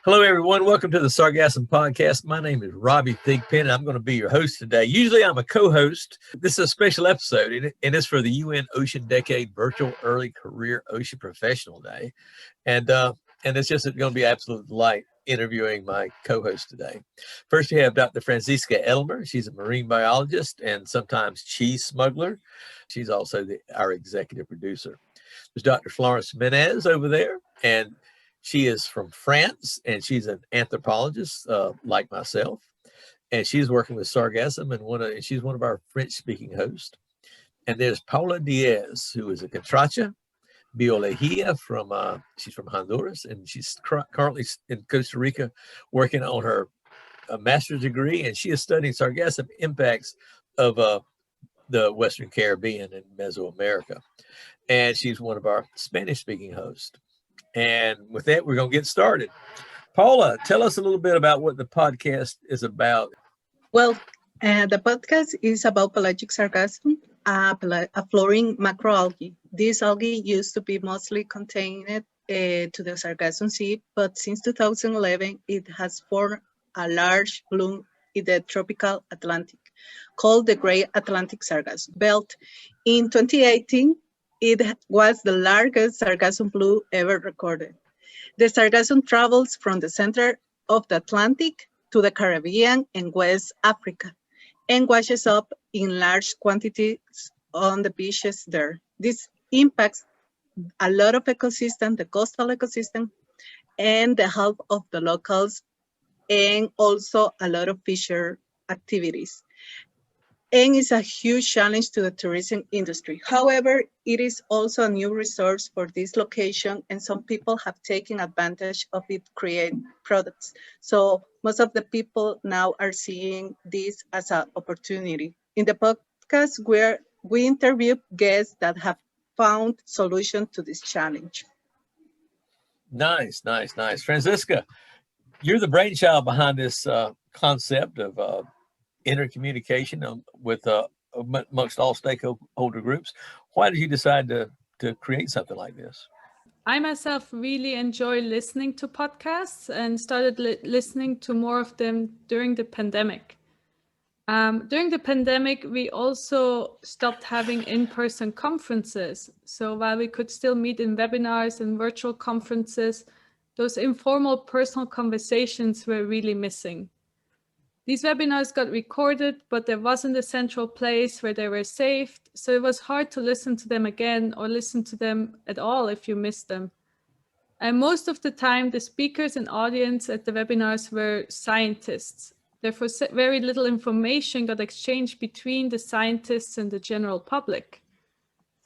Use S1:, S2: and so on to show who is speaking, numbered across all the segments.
S1: Hello, everyone. Welcome to the Sargassum podcast. My name is Robbie Thigpen, and I'm going to be your host today. Usually, I'm a co-host. This is a special episode, and it's for the UN Ocean Decade Virtual Early Career Ocean Professional Day. And it's just going to be an absolute delight interviewing my co-host today. First, we have Dr. Franziska Edelmer. She's a marine biologist and sometimes cheese smuggler. She's also our executive producer. There's Dr. Florence Menez over there, and she is from France, and she's an anthropologist like myself, and she's working with Sargassum, and she's one of our French-speaking hosts. And there's Paula Diaz, who is a Catracha Biología she's from Honduras, and she's currently in Costa Rica working on her master's degree, and she is studying Sargassum impacts of the Western Caribbean and Mesoamerica. And she's one of our Spanish-speaking hosts. And with that, we're going to get started. Paula, tell us a little bit about what the podcast is about.
S2: Well, the podcast is about pelagic sargassum, a flowering macroalgae. This algae used to be mostly contained to the Sargassum Sea, but since 2011, it has formed a large bloom in the tropical Atlantic, called the Great Atlantic Sargassum Belt. In 2018, it was the largest sargassum bloom ever recorded. The sargassum travels from the center of the Atlantic to the Caribbean and West Africa and washes up in large quantities on the beaches there. This impacts a lot of ecosystem, the coastal ecosystem, and the health of the locals, and also a lot of fisher activities. And it's a huge challenge to the tourism industry. However, it is also a new resource for this location, and some people have taken advantage of it, create products. So most of the people now are seeing this as an opportunity. In the podcast, we interview guests that have found solutions to this challenge.
S1: Nice. Franziska, you're the brainchild behind this concept of intercommunication with amongst all stakeholder groups. Why did you decide to create something like this?
S3: I myself really enjoy listening to podcasts and started listening to more of them during the pandemic. During the pandemic, we also stopped having in-person conferences. So while we could still meet in webinars and virtual conferences, those informal personal conversations were really missing. These webinars got recorded, but there wasn't a central place where they were saved, so it was hard to listen to them again or listen to them at all if you missed them. And most of the time, the speakers and audience at the webinars were scientists. Therefore, very little information got exchanged between the scientists and the general public.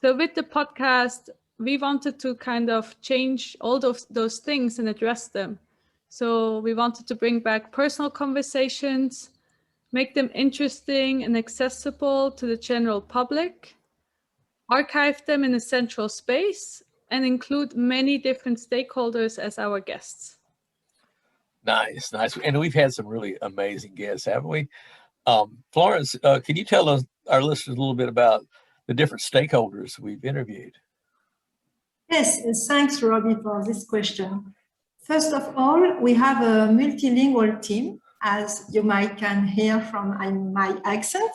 S3: So with the podcast, we wanted to kind of change all those things and address them. So we wanted to bring back personal conversations, make them interesting and accessible to the general public, archive them in a central space, and include many different stakeholders as our guests.
S1: Nice. And we've had some really amazing guests, haven't we? Florence, can you tell our listeners a little bit about the different stakeholders we've interviewed?
S4: Yes, thanks, Robbie, for this question. First of all, we have a multilingual team, as you might can hear from my accent.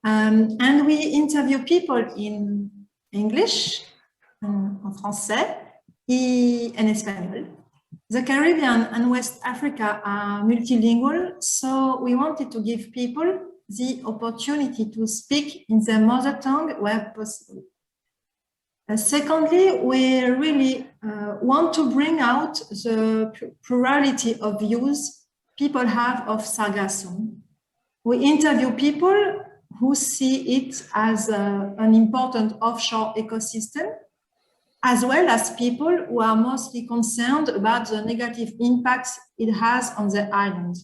S4: And we interview people in English, en français, and Espanol. The Caribbean and West Africa are multilingual, so we wanted to give people the opportunity to speak in their mother tongue where possible. Secondly, we really want to bring out the plurality of views people have of Sargassum. We interview people who see it as an important offshore ecosystem, as well as people who are mostly concerned about the negative impacts it has on the island.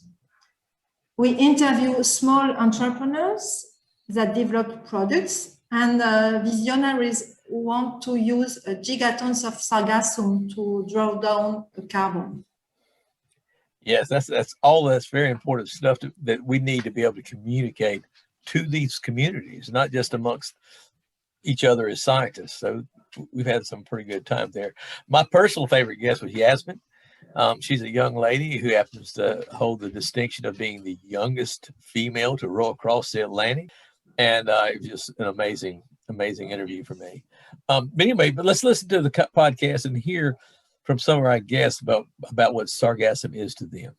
S4: We interview small entrepreneurs that develop products and visionaries who want to use gigatons of sargassum to draw down carbon.
S1: Yes, that's very important stuff that we need to be able to communicate to these communities, not just amongst each other as scientists. So we've had some pretty good time there. My personal favorite guest was Yasmin. She's a young lady who happens to hold the distinction of being the youngest female to row across the Atlantic. And it was just an amazing interview for me. But anyway, let's listen to the podcast and hear from some of our guests about what sargassum is to them.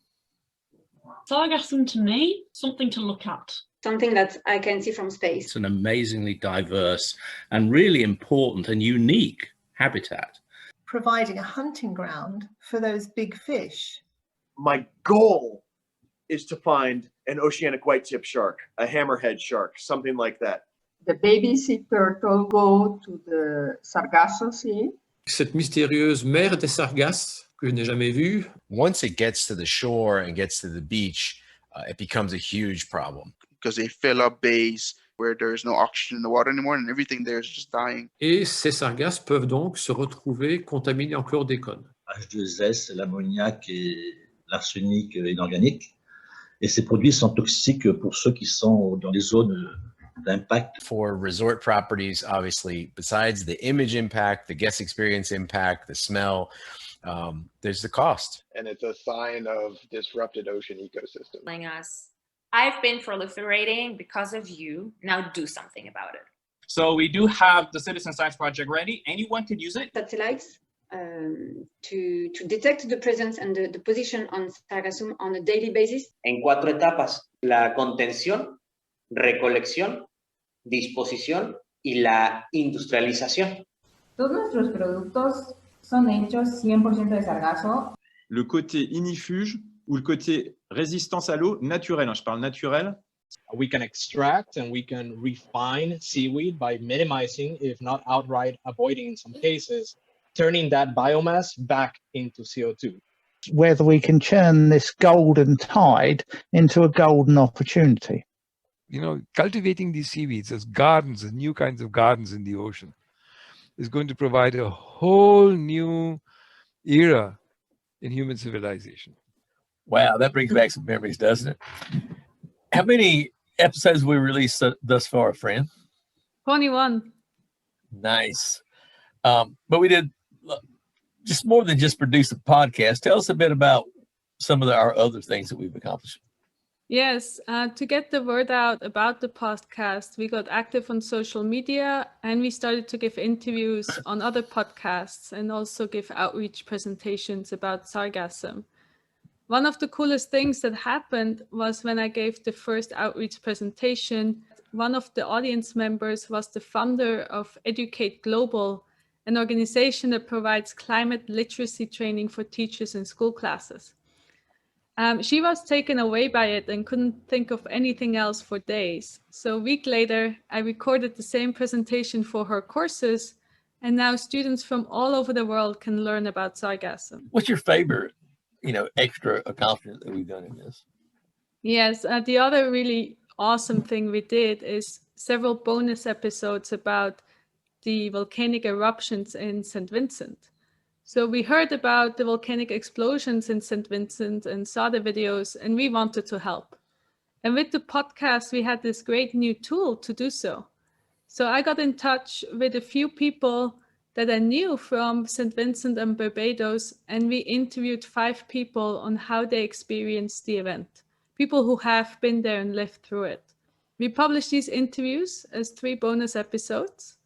S5: Sargassum to me, something to look at.
S6: Something that I can see from space.
S7: It's an amazingly diverse and really important and unique habitat.
S8: Providing a hunting ground for those big fish.
S9: My goal is to find an oceanic white-tip shark, a hammerhead shark, something like that.
S10: The baby sea turtle go to the Sargasso Sea.
S11: Cette mystérieuse mer des Sargasses que je n'ai jamais vue.
S12: Once it gets to the shore and gets to the beach, it becomes a huge problem.
S13: Because they fill up bays where there's no oxygen in the water anymore and everything there is just dying.
S11: Et ces sargasses peuvent donc se retrouver contaminés en chlordécone.
S14: H2S, l'ammoniac et l'arsenic inorganique. Et ces produits sont toxiques pour ceux qui sont dans les zones d'impact.
S12: For resort properties, obviously, besides the image impact, the guest experience impact, the smell, there's the cost.
S15: And it's a sign of disrupted ocean ecosystem.
S16: Us, I've been proliferating because of you. Now do something about it.
S17: So we do have the Citizen Science Project ready. Anyone could use it.
S6: Satellites to detect the presence and the position on Sargassum on a daily basis.
S18: En 4 etapas: la contención, recolección, disposición y la industrialización.
S19: Todos nuestros productos son hechos 100% de sargasso.
S20: Le côté ignifuge ou le côté résistance à l'eau naturel, je parle naturel.
S21: We can extract and we can refine seaweed by minimizing, if not outright avoiding in some cases, turning that biomass back into CO2.
S22: Whether we can turn this golden tide into a golden opportunity.
S23: You know, cultivating these seaweeds as gardens, as new kinds of gardens in the ocean, is going to provide a whole new era in human civilization.
S1: Wow, that brings back some memories, doesn't it? How many episodes have we released thus far, friend?
S3: 21.
S1: Nice. But we did just more than just produce a podcast. Tell us a bit about some of our other things that we've accomplished.
S3: Yes, to get the word out about the podcast, we got active on social media and we started to give interviews on other podcasts and also give outreach presentations about sargassum. One of the coolest things that happened was when I gave the first outreach presentation, one of the audience members was the founder of Educate Global, an organization that provides climate literacy training for teachers in school classes. She was taken away by it and couldn't think of anything else for days. So a week later, I recorded the same presentation for her courses, and now students from all over the world can learn about sargassum.
S1: What's your favorite, extra accomplishment that we've done in this?
S3: Yes, the other really awesome thing we did is several bonus episodes about the volcanic eruptions in St. Vincent. So we heard about the volcanic explosions in St. Vincent and saw the videos, and we wanted to help. And with the podcast, we had this great new tool to do so. So I got in touch with a few people that I knew from St. Vincent and Barbados, and we interviewed 5 people on how they experienced the event, people who have been there and lived through it. We published these interviews as 3 bonus episodes.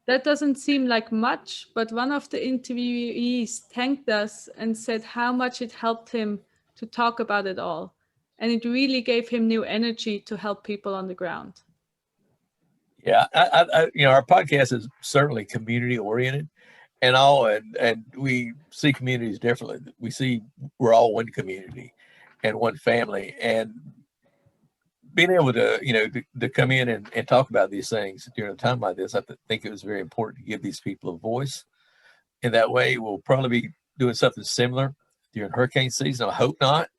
S3: That doesn't seem like much, but one of the interviewees thanked us and said how much it helped him to talk about it all. And it really gave him new energy to help people on the ground.
S1: Yeah, our podcast is certainly community oriented and we see communities differently. We see we're all one community and one family, and being able to, to come in and talk about these things during a time like this, I think it was very important to give these people a voice. In that way, we'll probably be doing something similar during hurricane season. I hope not.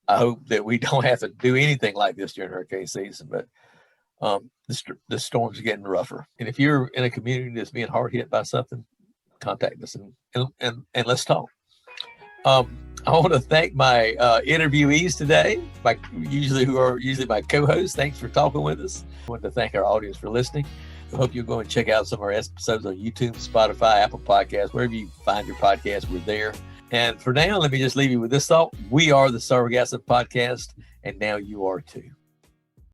S1: I hope that we don't have to do anything like this during hurricane season, but the storms are getting rougher. And if you're in a community that's being hard hit by something, contact us and let's talk. I want to thank my interviewees today, who are usually my co-hosts. Thanks for talking with us. I want to thank our audience for listening. I hope you'll go and check out some of our episodes on YouTube, Spotify, Apple Podcasts, wherever you find your podcast, we're there. And for now, let me just leave you with this thought. We are the Sargassum Podcast, and now you are too.